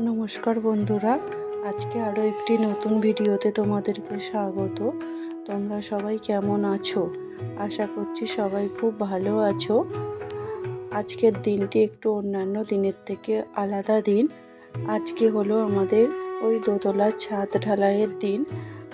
নমস্কার বন্ধুরা, আজকে আরও একটি নতুন ভিডিওতে তোমাদেরকে স্বাগত। তোমরা সবাই কেমন আছো? আশা করছি সবাই খুব ভালো আছো। আজকের দিনটি একটু অন্যান্য দিনের থেকে আলাদা দিন। আজকে হলো আমাদের ওই দোতলার ছাদ ঢালাইয়ের দিন।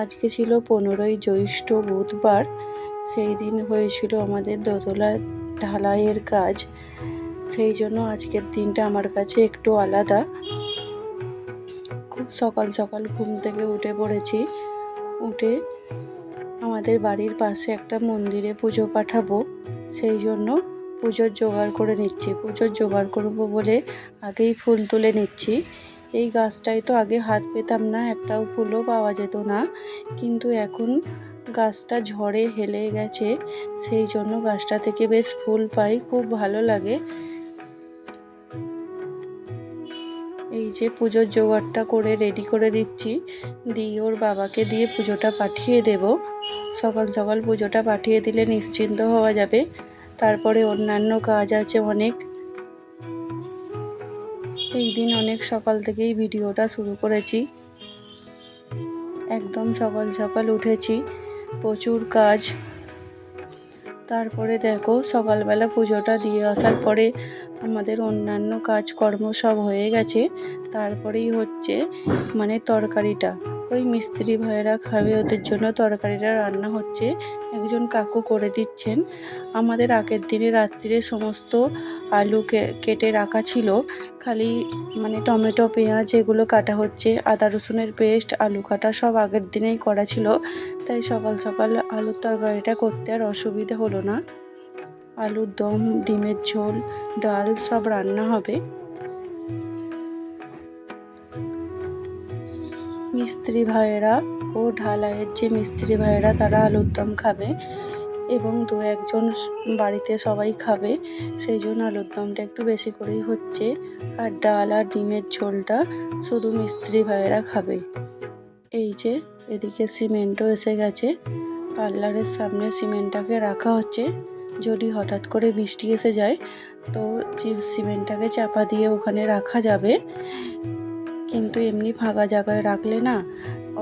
আজকে ছিল 15ই জ্যৈষ্ঠ বুধবার। সেই দিন হয়েছিল আমাদের দোতলার ঢালাইয়ের কাজ। সেই জন্য আজকের দিনটা আমার কাছে একটু আলাদা। খুব সকাল সকাল ঘুম থেকে উঠে পড়েছি। উঠে আমাদের বাড়ির পাশে একটা মন্দিরে পুজো পাঠাবো, সেই জন্য পুজোর জোগাড় করে নিচ্ছি। পুজোর জোগাড় করবো বলে আগেই ফুল তুলে নিচ্ছি। এই গাছটায় তো আগে হাত পেতাম না, একটাও ফুলও পাওয়া যেত না, কিন্তু এখন গাছটা ঝড়ে হেলে গেছে, সেই জন্য গাছটা থেকে বেশ ফুল পাই, খুব ভালো লাগে। এই যে পুজোর জোগাড়টা করে রেডি করে দিচ্ছি, দিয়ে ওর বাবাকে দিয়ে পুজোটা পাঠিয়ে দেব। সকাল সকাল পুজোটা পাঠিয়ে দিলে নিশ্চিন্ত হওয়া যাবে। তারপরে অন্যান্য কাজ আছে অনেক। এই দিন অনেক সকাল থেকেই ভিডিওটা শুরু করেছি। একদম সকাল সকাল উঠেছি, প্রচুর কাজ। তারপরে দেখো সকালবেলা পুজোটা দিয়ে আসার পরে আমাদের অন্যান্য কাজকর্ম সব হয়ে গেছে। তারপরেই হচ্ছে তরকারিটা, ওই মিস্ত্রি ভাইয়েরা খাবে, ওদের জন্য তরকারিটা রান্না হচ্ছে। একজন কাকু করে দিচ্ছেন। আমাদের আগের দিনে রাত্রিরে সমস্ত আলু কেটে রাখা ছিল, খালি টমেটো পেঁয়াজ এগুলো কাটা হচ্ছে। আদা রসুনের পেস্ট, আলু কাটা সব আগের দিনেই করা ছিল, তাই সকাল সকাল আলুর তরকারিটা করতে আর অসুবিধা হলো না। আলুর দম, ডিমের ঝোল, ডাল সব রান্না হবে। মিস্ত্রি ভাইয়েরা ও ঢালাইয়ের যে মিস্ত্রি ভাইয়েরা তারা আলুর দম খাবে, এবং দু একজন বাড়িতে সবাই খাবে, সেই জন্য আলুর দমটা একটু বেশি করেই হচ্ছে। আর ডাল আর ডিমের ঝোলটা শুধু মিস্ত্রি ভাইয়েরা খাবে। এই যে এদিকে সিমেন্টও এসে গেছে, পার্লারের সামনে সিমেন্টটাকে রাখা হচ্ছে। যদি হঠাৎ করে বৃষ্টি এসে যায় তো সিমেন্টটাকে চাপা দিয়ে ওখানে রাখা যাবে, কিন্তু এমনি ফাঁকা জায়গায় রাখলে না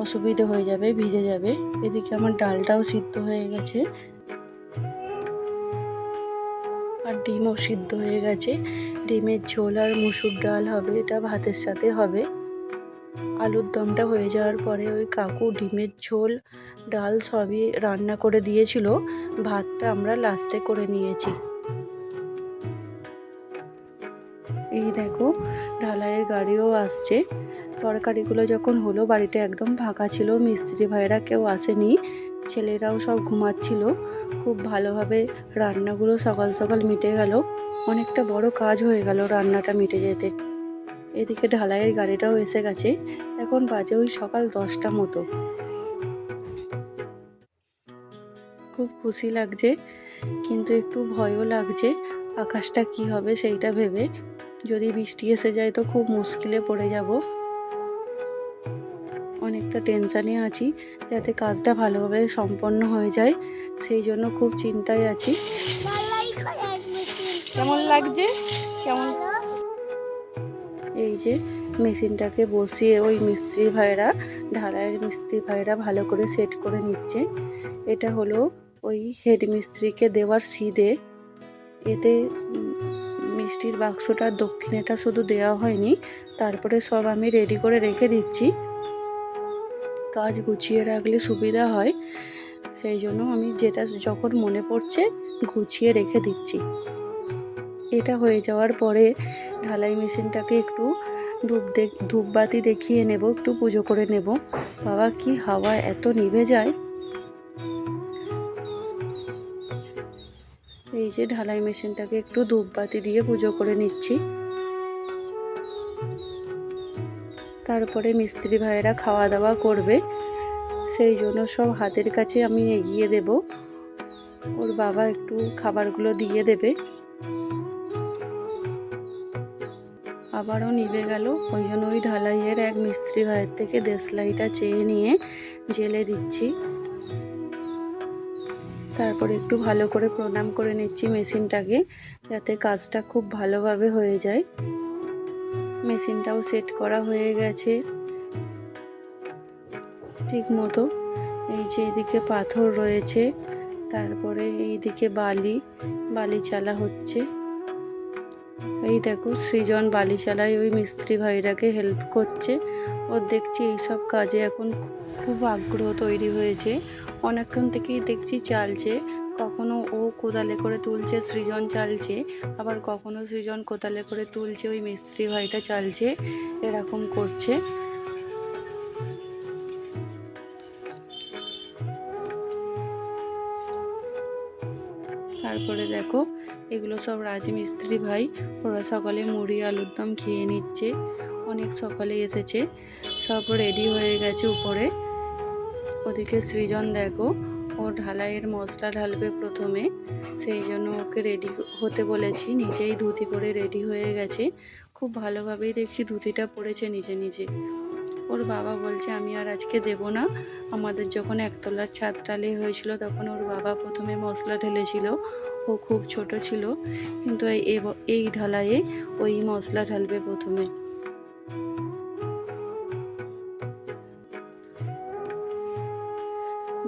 অসুবিধে হয়ে যাবে, ভিজে যাবে। এদিকে আমার ডালটাও সিদ্ধ হয়ে গেছে আর ডিমও সিদ্ধ হয়ে গেছে। ডিমের ঝোল আর মুসুর ডাল হবে, এটা ভাতের সাথে হবে। আলুর দমটা হয়ে যাওয়ার পরে ওই কাকু ডিমের ঝোল, ডাল সবই রান্না করে দিয়েছিল, ভাতটা আমরা লাস্টে করে নিয়েছি। এই দেখো ঢালাইয়ের গাড়িও আসছে। তরকারিগুলো যখন হলো বাড়িটা একদম ফাঁকা ছিল, মিস্ত্রি ভাইরা কেউ আসেনি, ছেলেরাও সব ঘুমাচ্ছিল। খুব ভালোভাবে রান্নাগুলো সকাল সকাল মিটে গেল। অনেকটা বড় কাজ হয়ে গেল রান্নাটা মিটে যেতে। এদিকে ঢালাইয়ের গাড়িটাও এসে গেছে। এখন বাজে ওই সকাল 10টা মতো। খুব খুশি লাগছে, কিন্তু একটু ভয়ও লাগছে আকাশটা কি হবে সেইটা ভেবে। যদি বৃষ্টি এসে যায় তো খুব মুশকিলে পড়ে যাব। অনেকটা টেনশানে আছি যাতে কাজটা ভালোভাবে সম্পন্ন হয়ে যায়, সেই জন্য খুব চিন্তায় আছি। কেমন লাগছে? কেমন? এই যে মেশিনটাকে বসিয়ে ওই মিস্ত্রি ভাইরা, ঢালাইয়ের মিস্ত্রি ভাইরা ভালো করে সেট করে নিচ্ছে। এটা হলো ওই হেড মিস্ত্রিকে দেওয়ার সিদে। এতে মিষ্টির বাক্সটার দক্ষিণেটা শুধু দেওয়া হয়নি, তারপরে সব আমি রেডি করে রেখে দিচ্ছি। কাজ গুছিয়ে রাখলে সুবিধা হয়, সেই জন্য আমি যেটা যখন মনে পড়ছে গুছিয়ে রেখে দিচ্ছি। এটা হয়ে যাওয়ার পরে ঢালাই মেশিনটাকে একটু ধূপবাতি দেখিয়ে নেব, একটু পুজো করে নেব। বাবা কি হাওয়া, এত নিভে যায়। এই যে ঢালাই মেশিনটাকে একটু ধূপবাতি দিয়ে পুজো করে নিচ্ছি। তারপরে মিস্ত্রি ভাইয়েরা খাওয়া দাওয়া করবে, সেই জন্য সব হাতের কাছে আমি এগিয়ে দেব। ওর বাবা একটু খাবারগুলো দিয়ে দেবে। আবারও নিভে গেল, ওই জন্য ওই ঢালাইয়ের এক মিস্ত্রি ভাইয়ের থেকে দেশলাইটা চেয়ে নিয়ে জেলে দিচ্ছি। তারপরে একটু ভালো করে প্রণাম করে নিচ্ছি মেশিনটাকে, যাতে কাজটা খুব ভালোভাবে হয়ে যায়। মেশিনটাও সেট করা হয়ে গেছে ঠিক মতো। এই যে এইদিকে পাথর রয়েছে, তারপরে এইদিকে বালি চালা হচ্ছে। এই দেখো সৃজন বালি চালায়, ওই মিস্ত্রি ভাইরাকে হেল্প করছে। ওর দেখছি এইসব কাজে এখন খুব আগ্রহ তৈরি হয়েছে। অনেকক্ষণ থেকেই দেখছি চালছে, কখনো ও কোদালে করে তুলছে, সৃজন চালছে, আবার কখনো সৃজন কোদালে করে তুলছে, ওই মিস্ত্রি ভাইটা চালছে, এরকম করছে। তারপরে দেখো এগুলো সব রাজমিস্ত্রি ভাই, ওরা সকালে মুড়ি আলুর দম খেয়ে নিচ্ছে। অনেক সকালে এসেছে, সব রেডি হয়ে গেছে উপরে। ওদিকে সৃজন দেখো, ও ঢালাইয়ের মশলা ঢালবে প্রথমে, সেই জন্য ওকে রেডি হতে বলেছি। নিজেই ধুতি পরে রেডি হয়ে গেছে, খুব ভালোভাবেই দেখছি ধুতিটা পরেছে নিজে নিজে। ওর বাবা বলছে আমি আর আজকে দেব না, আমাদের যখন একতলার ছাদ ঢালাই হয়েছিল তখন ওর বাবা প্রথমে মশলা ঢেলেছিল, ও খুব ছোট ছিল, কিন্তু এই ঢালাইয়ে ওই মশলা ঢালবে প্রথমে।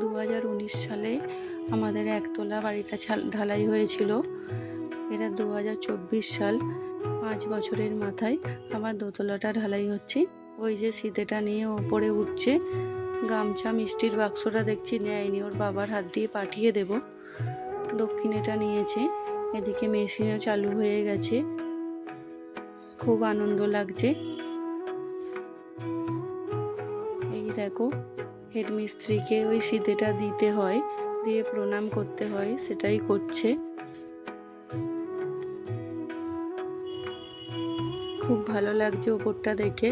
2019 সালে আমাদের একতলা বাড়িটা ঢালাই হয়েছিল। এটা 2024 সাল, 5 বছরের মাথায় আমার দোতলাটা ঢালাই হচ্ছে। ওই যে সিদেটা নিয়ে ওপরে উঠছে, গামছা মিষ্টির বাক্সটা দেখছি নেয়নি, ওর বাবার হাত দিয়ে পাঠিয়ে দেব। দক্ষিণেটা নিয়েছে। এদিকে মেশিনও চালু হয়ে গেছে, খুব আনন্দ লাগছে। এই দেখো হেডমিস্ত্রিকে ওই সিদেটা দিতে হয়, দিয়ে প্রণাম করতে হয়, সেটাই করছে। খুব ভালো লাগছে ওপরটা দেখে,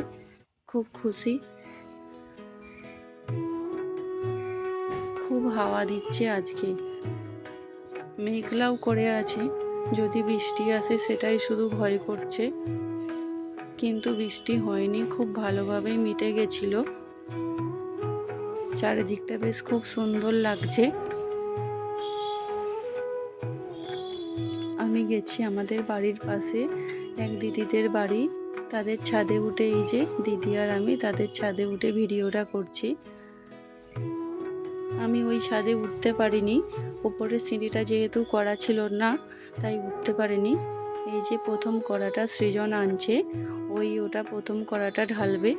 খুব খুশি। খুব হাওয়া দিচ্ছে আজকে, মেঘলাও করে আছে, যদি বৃষ্টি আসে সেটাই শুধু ভয় করছে, কিন্তু বৃষ্টি হয়নি, খুব ভালোভাবেই মিটে গেছিল। চারিদিকটা বেশ খুব সুন্দর লাগছে। আমি গেছি আমাদের বাড়ির পাশে এক দিদিদের বাড়ি, তাদের ছাদে উঠে, এই যে দিদি আর আমি তাদের ছাদে উঠে ভিডিওটা করছি। আমি ওই ছাদে উঠতে পারিনি, উপরের সিঁড়িটা যেহেতু করা ছিল না তাই উঠতে পারিনি। এই যে প্রথম কড়াটা সৃজন আনছে, ওটা প্রথম কড়াটা ঢালবে।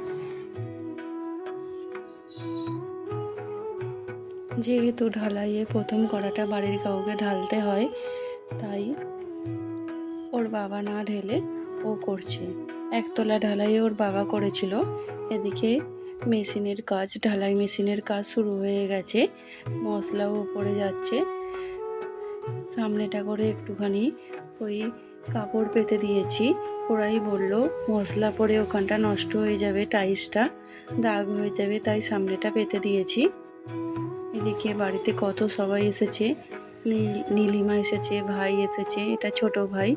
যেহেতু ঢালাইয়ে প্রথম কড়াটা বাড়ির কাউকে ঢালতে হয়, তাই ওর বাবা না ঢেলে ও করছে। একতলা ঢালাইয়ে ওর বাবা করেছিল। এদিকে মেশিনের কাজ, ঢালাই মেশিনের কাজ শুরু হয়ে গেছে, মশলাও উপরে যাচ্ছে। সামনেটা করে একটুখানি ওই কাপড় পেতে দিয়েছি, ওরাই বলল মশলা পরে ওখানটা নষ্ট হয়ে যাবে, টাইলসটা দাগ হয়ে যাবে, তাই সামনেটা পেতে দিয়েছি। এদিকে বাড়িতে কত সবাই এসেছে, নীলিমা এসেছে, ভাই এসেছে, এটা ছোট ভাই,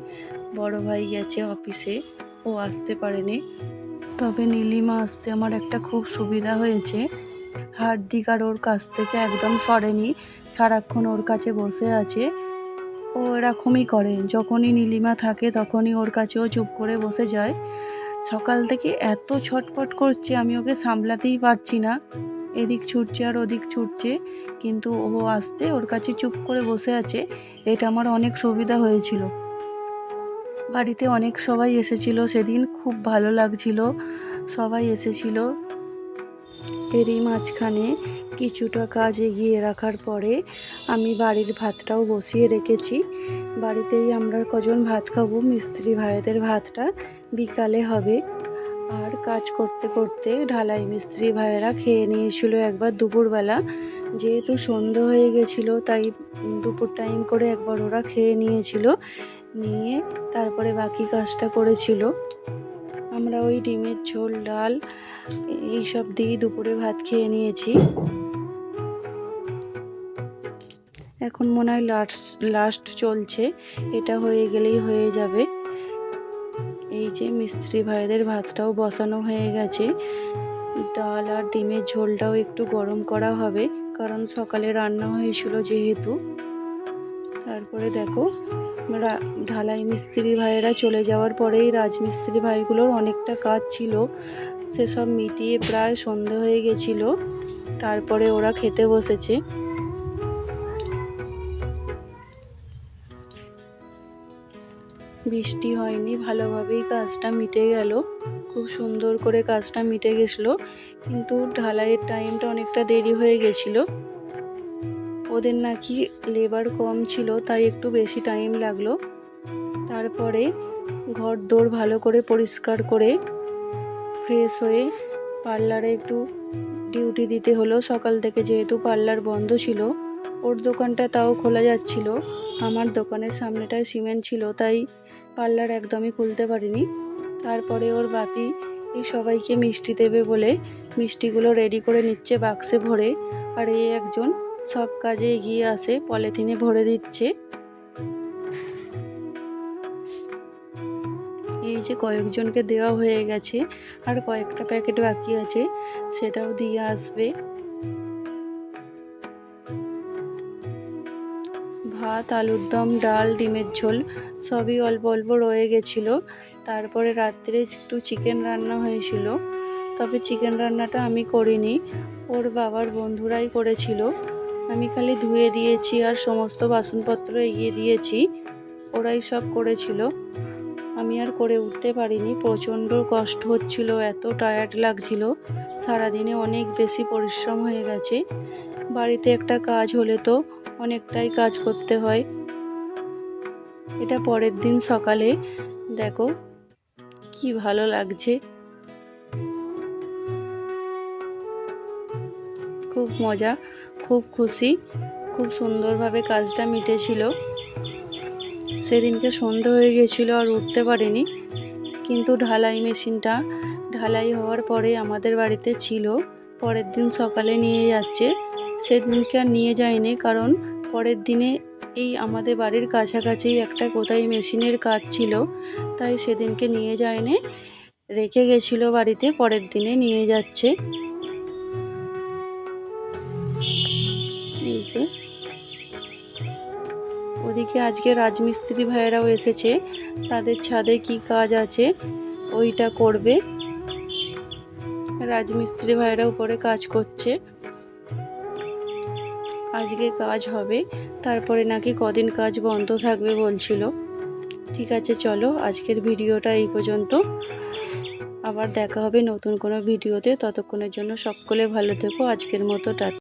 বড় ভাই গেছে অফিসে, ও আসতে পারেনি। তবে নীলিমা আসতে আমার একটা খুব সুবিধা হয়েছে, হার্দিক আর ওর কাছ থেকে একদম সরেনি, সারাক্ষণ ওর কাছে বসে আছে। ও এরকমই করে, যখনই নীলিমা থাকে তখনই ওর কাছেও চুপ করে বসে যায়। সকাল থেকে এত ছটফট করছে, আমি ওকে সামলাতেই পারছি না, এদিক ছুটছে আর ওদিক ছুটছে, কিন্তু ও আসতে ওর কাছে চুপ করে বসে আছে। এটা আমার অনেক সুবিধা হয়েছিল। বাড়িতে অনেক সবাই এসেছিল সেদিন, খুব ভালো লাগছিল, সবাই এসেছিল। এরই মাঝখানে কিছুটা কাজ এগিয়ে রাখার পরে আমি বাড়ির ভাতটাও বসিয়ে রেখেছি। বাড়িতেই আমরা কজন ভাত খাবো, মিস্ত্রি ভাইদের ভাতটা বিকালে হবে। আর কাজ করতে করতে ঢালাই মিস্ত্রি ভাইয়েরা খেয়ে নিয়েছিল একবার দুপুরবেলা, যেহেতু সন্ধ্যা হয়ে গেছিলো তাই দুপুর টাইম করে একবার ওরা খেয়ে নিয়েছিল, নিয়ে তারপরে বাকি কাজটা করেছিল। আমরা ওই ডিমের ঝোল, ডাল এইসব দিয়ে দুপুরে ভাত খেয়ে নিয়েছি। এখন মনে হয় লাস্ট চলছে, এটা হয়ে গেলেই হয়ে যাবে। এই যে মিস্ত্রি ভাইদের ভাতটাও বসানো হয়ে গেছে, ডাল আর ডিমের ঝোলটাও একটু গরম করা হবে, কারণ সকালে রান্না হয়েছিল যেহেতু। তারপরে দেখো ঢালাই মিস্ত্রি ভাইয়েরা চলে যাওয়ার পরেই রাজমিস্ত্রি ভাইগুলোর অনেকটা কাজ ছিল, সেসব মিটিয়ে প্রায় সন্ধে হয়ে গেছিল। তারপরে ওরা খেতে বসেছে। বৃষ্টি হয়নি, ভালোভাবেই কাজটা মিটে গেল, খুব সুন্দর করে কাজটা মিটে গেছিলো। কিন্তু ঢালাইয়ের টাইমটা অনেকটা দেরি হয়ে গেছিলো, ওদের নাকি লেবার কম ছিল তাই একটু বেশি টাইম লাগলো। তারপরে ঘর দোর ভালো করে পরিষ্কার করে ফ্রেশ হয়ে পার্লারে একটু ডিউটি দিতে হলো। সকাল থেকে যেহেতু পার্লার বন্ধ ছিল, ওর দোকানটা তাও খোলা যাচ্ছিল, আমার দোকানের সামনেটায় সিমেন্ট ছিল তাই পার্লার একদমই খুলতে পারিনি। তারপরে ওর বাপি এই সবাইকে মিষ্টি দেবে বলে মিষ্টিগুলো রেডি করে নিচ্ছে বাক্সে ভরে, আর এই একজন সব কাজে এগিয়ে আসে, পলিথিনে ভরে দিচ্ছে। এই যে কয়েকজনকে দেওয়া হয়ে গেছে, আর কয়েকটা প্যাকেট বাকি আছে, সেটাও দিয়ে আসবে। ভাত, আলুর দম, ডাল, ডিমের ঝোল সবই অল্প অল্প রয়ে গেছিলো। তারপরে রাত্রে একটু চিকেন রান্না হয়েছিল, তবে চিকেন রান্নাটা আমি করিনি, ওর বাবার বন্ধুরাই করেছিল। আমি খালি ধুয়ে দিয়েছি আর সমস্ত বাসনপত্র এগিয়ে দিয়েছি, ওরাই সব করেছিল। আমি আর করে উঠতে পারিনি, প্রচণ্ড কষ্ট হচ্ছিল, এত টায়ার্ড লাগছিল, সারাদিনে অনেক বেশি পরিশ্রম হয়ে গেছে। বাড়িতে একটা কাজ হলে তো অনেকটাই কাজ করতে হয়। এটা পরের দিন সকালে, দেখো কি ভালো লাগছে, খুব মজা, খুব খুশি, খুব সুন্দরভাবে কাজটা মিটেছিল। সেদিনকে সন্ধ্যা হয়ে গেছিলো আর উঠতে পারিনি, কিন্তু ঢালাই মেশিনটা ঢালাই হওয়ার পরে আমাদের বাড়িতে ছিল, পরের দিন সকালে নিয়ে যাচ্ছে। সেদিনকে আর নিয়ে যায়নি, কারণ পরের দিনে এই আমাদের বাড়ির কাছাকাছি একটা কোথায় মেশিনের কাজ ছিল, তাই সেদিনকে নিয়ে যায়নি, রেখে গেছিলো বাড়িতে, পরের দিনে নিয়ে যাচ্ছে। এই যে ওদিকে আজকে রাজমিস্ত্রি ভাইয়েরাও এসেছে, তাদের ছাদে কি কাজ আছে ওইটা করবে। রাজমিস্ত্রি ভাইয়েরা উপরে কাজ করছে, আজকে কাজ হবে, তারপরে নাকি কদিন কাজ বন্ধ থাকবে বলছিল। ঠিক আছে, চলো আজকের ভিডিওটা এই পর্যন্ত, আবার দেখা হবে নতুন কোনো ভিডিওতে। ততক্ষণের জন্য সকলে ভালো থেকো, আজকের মতো টাটা।